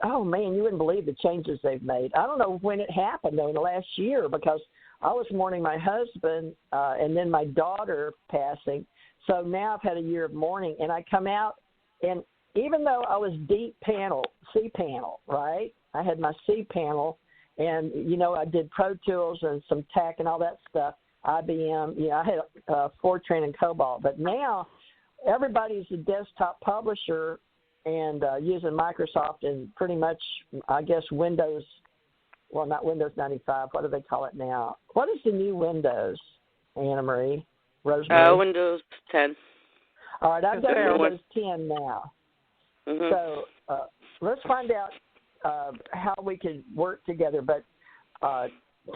oh man, you wouldn't believe the changes they've made. I don't know when it happened though, in the last year, because I was mourning my husband and then my daughter passing. So now I've had a year of mourning, and I come out, and even though I was deep panel, C panel, right? I had my C panel, and, you know, I did Pro Tools and some TAC and all that stuff, IBM. You know, I had Fortran and Cobalt. But now everybody's a desktop publisher and using Microsoft and pretty much, I guess, Windows, well, not Windows 95. What do they call it now? What is the new Windows, Anna Marie? Rosemary? Windows 10. All right, I've got Windows 10 now. Mm-hmm. So let's find out how we can work together. But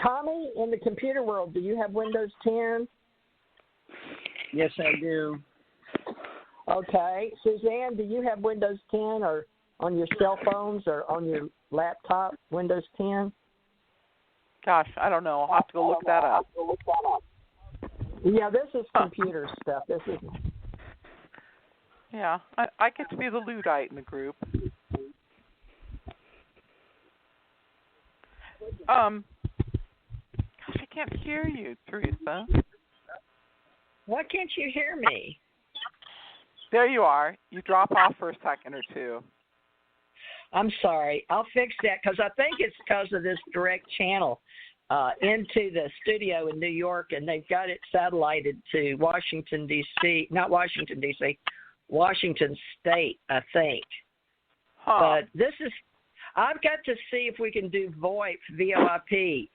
Tommy, in the computer world, do you have Windows 10? Yes, I do. Okay. Suzanne, do you have Windows 10 or on your cell phones or on your laptop, Windows 10? Gosh, I don't know. I'll have to go look that up. Yeah, this is computer stuff. This is. Yeah, I get to be the Luddite in the group. Gosh, I can't hear you, Theresa. Why can't you hear me? There you are. You drop off for a second or two. I'm sorry. I'll fix that because I think it's because of this direct channel into the studio in New York, and they've got it satellited to Washington, D.C. Not Washington, D.C., Washington State, I think. Huh. But this is, I've got to see if we can do VoIP, VoIP.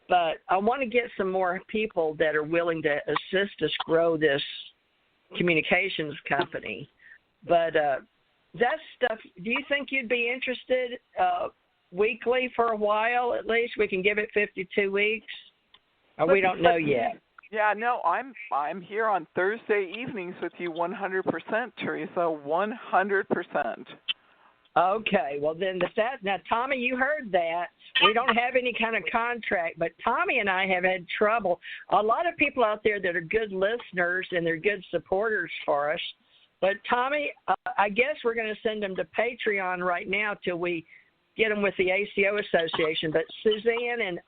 But I want to get some more people that are willing to assist us grow this communications company. But that stuff, do you think you'd be interested weekly for a while at least? We can give it 52 weeks? Or we don't know yet? Yeah, no, I'm here on Thursday evenings with you 100%, Theresa, 100%. Okay, well then now Tommy, you heard that. We don't have any kind of contract, but Tommy and I have had trouble. A lot of people out there that are good listeners and they're good supporters for us. But Tommy, I guess we're going to send them to Patreon right now till we get them with the ACO Association. But Suzanne and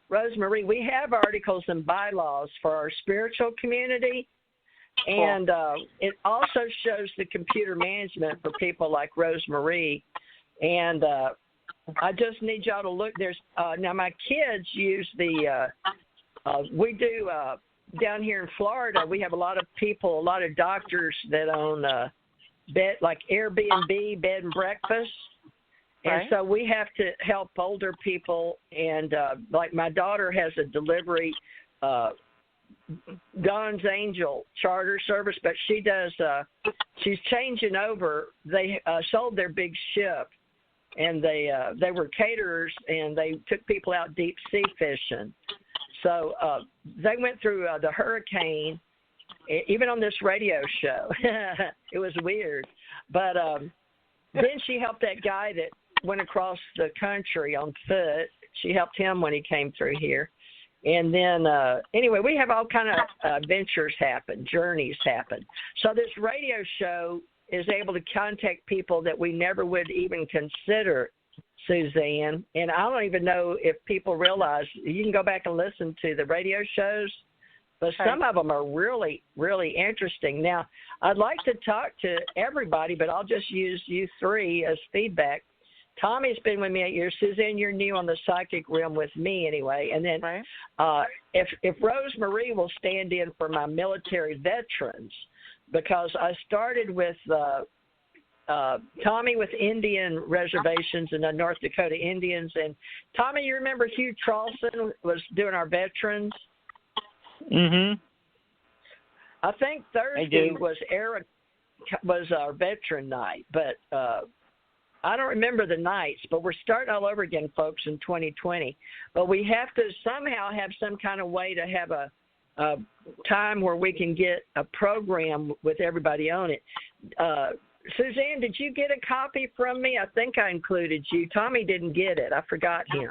Rosemary, we have articles and bylaws for our spiritual community. And it also shows the computer management for people like Rosemary. And I just need y'all to look. There's now my kids use the we do down here in Florida. We have a lot of people, a lot of doctors that own bed like Airbnb, bed and breakfast. Right. And so we have to help older people. And like my daughter has a delivery. Don's Angel charter service, but she does. She's changing over. They sold their big ship, and they were caterers, and they took people out deep sea fishing. So they went through the hurricane, even on this radio show. It was weird, but then she helped that guy that went across the country on foot. She helped him when he came through here. And then, anyway, we have all kind of adventures happen, journeys happen. So this radio show is able to contact people that we never would even consider, Suzanne. And I don't even know if people realize, you can go back and listen to the radio shows, but some of them are really, really interesting. Now, I'd like to talk to everybody, but I'll just use you three as feedback. Tommy's been with me 8 years. Suzanne, you're new on the psychic realm with me anyway. And then if Rosemary will stand in for my military veterans, because I started with Tommy with Indian reservations and the North Dakota Indians. And Tommy, you remember Hugh Charleston was doing our veterans? Mm-hmm. I think Thursday was our veteran night, but I don't remember the nights, but we're starting all over again, folks, in 2020. But we have to somehow have some kind of way to have a time where we can get a program with everybody on it. Suzanne, did you get a copy from me? I think I included you. Tommy didn't get it. I forgot him.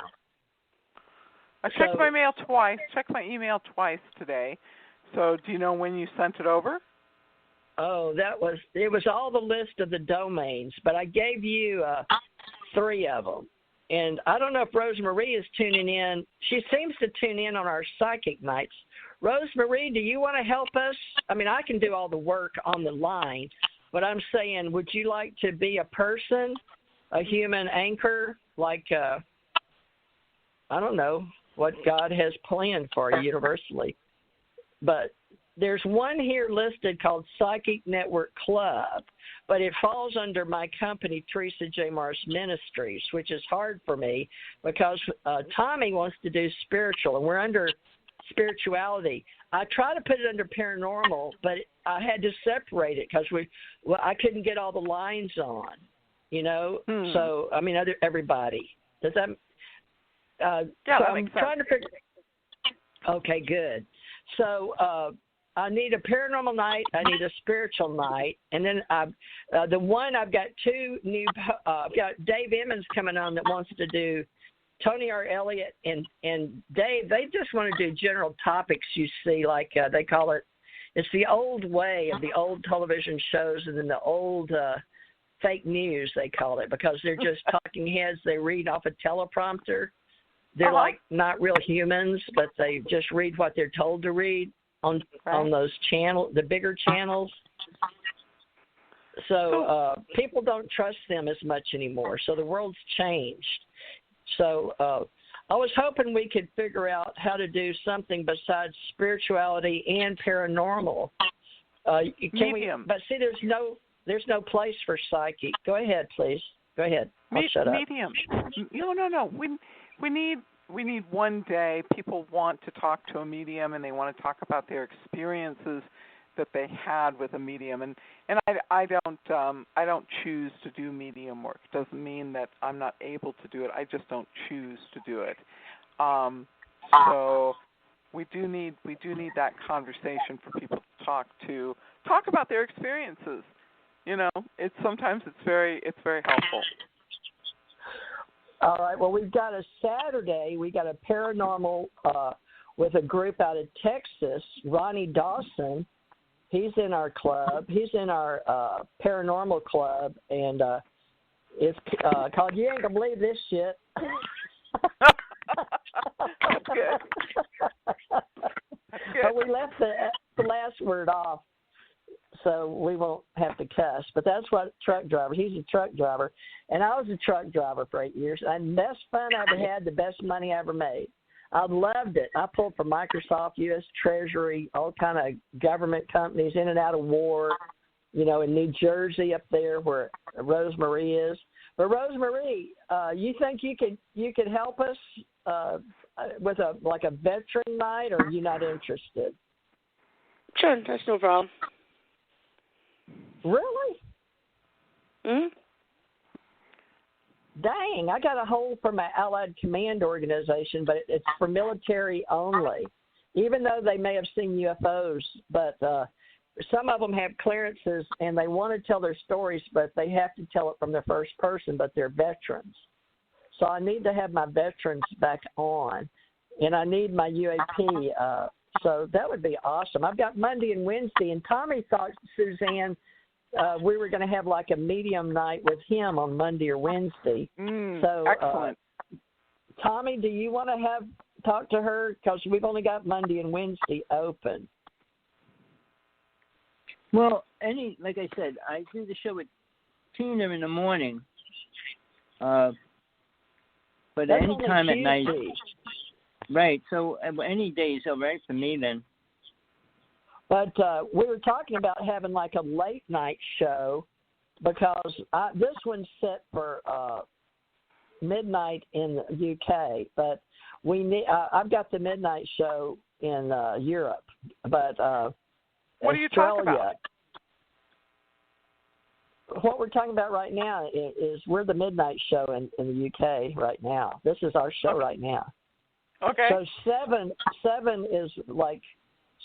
I checked my mail twice. Checked my email twice today. So do you know when you sent it over? Oh, it was all the list of the domains, but I gave you 3 of them. And I don't know if Rosemarie is tuning in. She seems to tune in on our psychic nights. Rosemarie, do you want to help us? I mean, I can do all the work on the line, but I'm saying, would you like to be a person, a human anchor, like, I don't know what God has planned for you universally. But there's one here listed called Psychic Network Club, but it falls under my company, Theresa J. Mars Ministries, which is hard for me because Tommy wants to do spiritual, and we're under spirituality. I try to put it under paranormal, but I had to separate it because I couldn't get all the lines on, you know. So I mean, everybody. Does that? Yeah, so that makes sense. Trying to figure. Okay, good. So I need a paranormal night. I need a spiritual night, and then the one I've got 2 new. I've got Dave Emmons coming on that wants to do Tony R. Elliott and Dave. They just want to do general topics. You see, like they call it. It's the old way of the old television shows, and then the old fake news. They call it because they're just talking heads. They read off a teleprompter. They're like not real humans, but they just read what they're told to read on those channels, the bigger channels. So people don't trust them as much anymore. So the world's changed. So I was hoping we could figure out how to do something besides spirituality and paranormal. Medium. But see, there's no place for psychic. Go ahead, please. Go ahead. I'll shut up. Medium. No. We need one day. People want to talk to a medium, and they want to talk about their experiences that they had with a medium. And I don't choose to do medium work. It doesn't mean that I'm not able to do it. I just don't choose to do it. So we do need that conversation for people to talk about their experiences. You know, sometimes it's very helpful. All right. Well, we've got a Saturday. We got a paranormal with a group out of Texas. Ronnie Dawson. He's in our club. He's in our paranormal club, and it's called "You Ain't Gonna Believe This Shit." That's good. But we left the last word off, so we won't have to cuss. But that's what truck driver. He's a truck driver, and I was a truck driver for 8 years. And best fun I ever had, the best money I ever made. I loved it. I pulled for Microsoft, U.S. Treasury, all kind of government companies in and out of war. You know, in New Jersey up there where Rosemarie is. But Rosemarie, you think you could help us with a veteran night, or are you not interested? Sure, that's no problem. Really? Hmm? Dang, I got a hold for my Allied Command organization, but it's for military only, even though they may have seen UFOs. But some of them have clearances, and they want to tell their stories, but they have to tell it from the first person, but they're veterans. So I need to have my veterans back on, and I need my UAP. So that would be awesome. I've got Monday and Wednesday, and Tommy thought, Suzanne, we were going to have like a medium night with him on Monday or Wednesday. So, excellent. Tommy, do you want to talk to her? Because we've only got Monday and Wednesday open. Well, like I said, I do the show with Tina in the morning. But That's any time at night. Tuesday. Right, so any day is all right for me then. But we were talking about having like a late night show because this one's set for midnight in the UK, but I've got the midnight show in Europe. But what are you talking about? What we're talking about right now is we're the midnight show in the UK right now. This is our show right now. Okay. So seven is like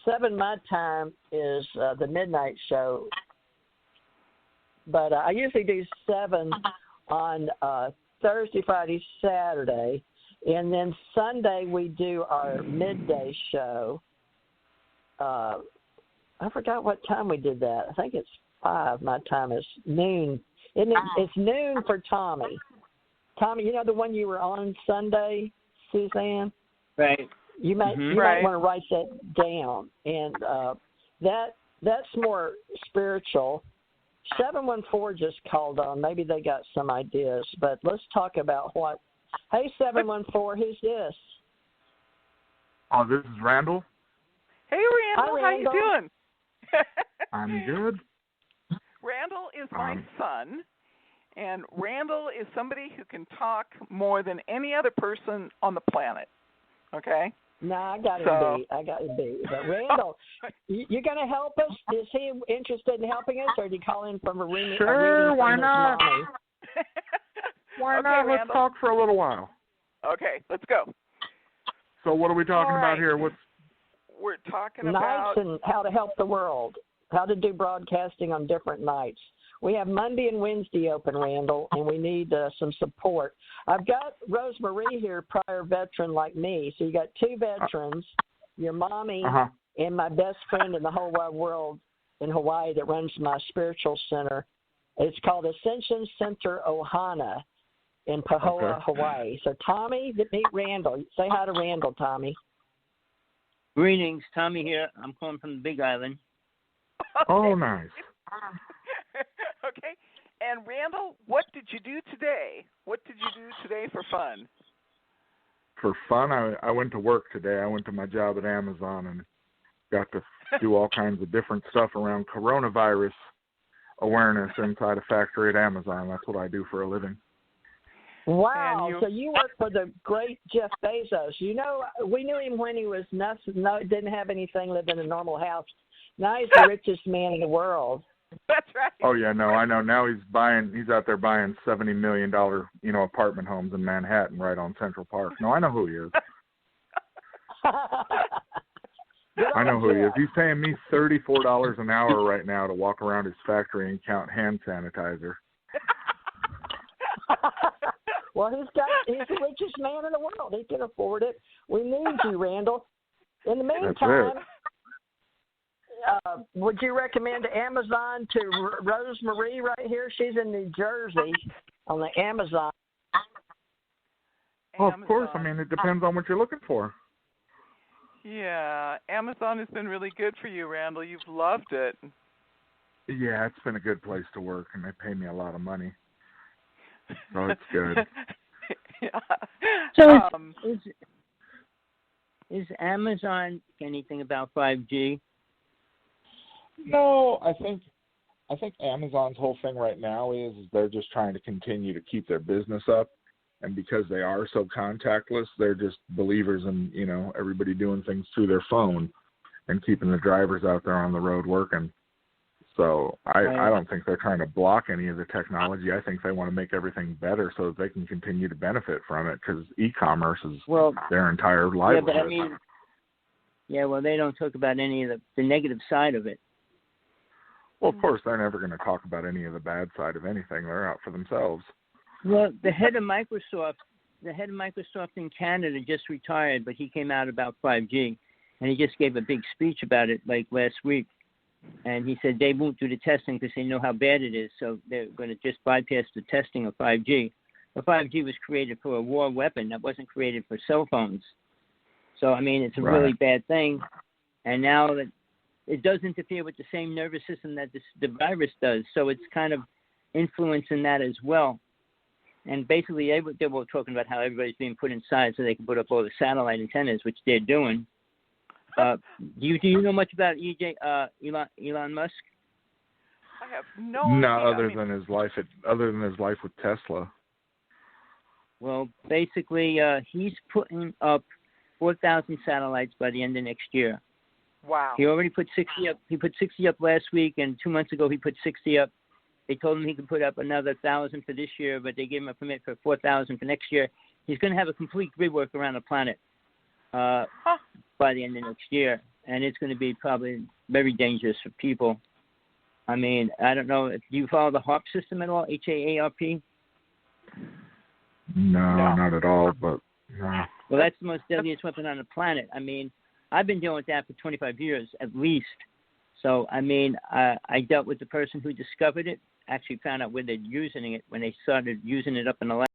7 my time is the midnight show, but I usually do 7 on Thursday, Friday, Saturday, and then Sunday we do our midday show. I forgot what time we did that. I think it's 5. My time is noon. Isn't it? It's noon for Tommy. Tommy, you know the one you were on Sunday, Suzanne? Right. You might want to write that down. And that's more spiritual. 714 just called on. Maybe they got some ideas. But let's talk about what. Hey, 714, who's this? Oh, this is Randall. Hey, Randall. Hi, How Randall. you doing? I'm good. Randall is my son, and Randall is somebody who can talk more than any other person on the planet. Okay? No, I got to be. But Randall, you going to help us? Is he interested in helping us, or did he call in from a reading? Sure, why not? Why Okay, not? Randall. Let's talk for a little while. Okay, let's go. So what are we talking about here? We're talking nights about and how to help the world, how to do broadcasting on different nights. We have Monday and Wednesday open, Randall, and we need some support. I've got Rosemarie here, prior veteran like me. So you got 2 veterans, your mommy, and my best friend in the whole wide world in Hawaii that runs my spiritual center. It's called Ascension Center Ohana in Pahoa, Hawaii. So Tommy, meet Randall. Say hi to Randall, Tommy. Greetings, Tommy here. I'm calling from the Big Island. Oh, nice. Okay. And Randall, what did you do today? What did you do today for fun? For fun, I went to work today. I went to my job at Amazon and got to do all kinds of different stuff around coronavirus awareness inside a factory at Amazon. That's what I do for a living. Wow. So you work for the great Jeff Bezos. You know, we knew him when he was didn't have anything, lived in a normal house. Now he's the richest man in the world. That's right. Oh yeah, no, I know. Now he's out there buying $70 million, apartment homes in Manhattan right on Central Park. No, I know who he is. I know who he is. He's paying me $34 an hour right now to walk around his factory and count hand sanitizer. Well, he's the richest man in the world. He can afford it. We need you, Randall. In the meantime, would you recommend Amazon to Rosemarie right here? She's in New Jersey on the Amazon. Oh, of course. I mean, it depends on what you're looking for. Yeah, Amazon has been really good for you, Randall. You've loved it. Yeah, it's been a good place to work, and they pay me a lot of money. So it's good. Yeah. So is Amazon anything about 5G? No, I think Amazon's whole thing right now is they're just trying to continue to keep their business up, and because they are so contactless, they're just believers in everybody doing things through their phone and keeping the drivers out there on the road working. So I don't think they're trying to block any of the technology. I think they want to make everything better so that they can continue to benefit from it, because e-commerce is their entire livelihood. Yeah, but well, they don't talk about any of the negative side of it. Well, of course, they're never going to talk about any of the bad side of anything. They're out for themselves. Well, the head of Microsoft in Canada just retired, but he came out about 5G, and he just gave a big speech about it like last week. And he said they won't do the testing because they know how bad it is, so they're going to just bypass the testing of 5G. But 5G was created for a war weapon. That wasn't created for cell phones. So, I mean, it's a really bad thing. And now that it does interfere with the same nervous system that the virus does, so it's kind of influencing that as well. And basically, they were talking about how everybody's being put inside so they can put up all the satellite antennas, which they're doing. Do you know much about Elon Musk? I have no idea. No, other than his life with Tesla. Well, basically, he's putting up 4,000 satellites by the end of next year. Wow. He already put 60 up. He put 60 up last week, and 2 months ago he put 60 up. They told him he could put up another 1,000 for this year, but they gave him a permit for 4,000 for next year. He's going to have a complete grid work around the planet by the end of next year, and it's going to be probably very dangerous for people. I mean, I don't know. Do you follow the HAARP system at all, HAARP? No, not at all, but no. Well, that's the most deadliest weapon on the planet. I mean, I've been dealing with that for 25 years at least. So, I mean, I dealt with the person who discovered it, actually found out where they're using it when they started using it up in the lab.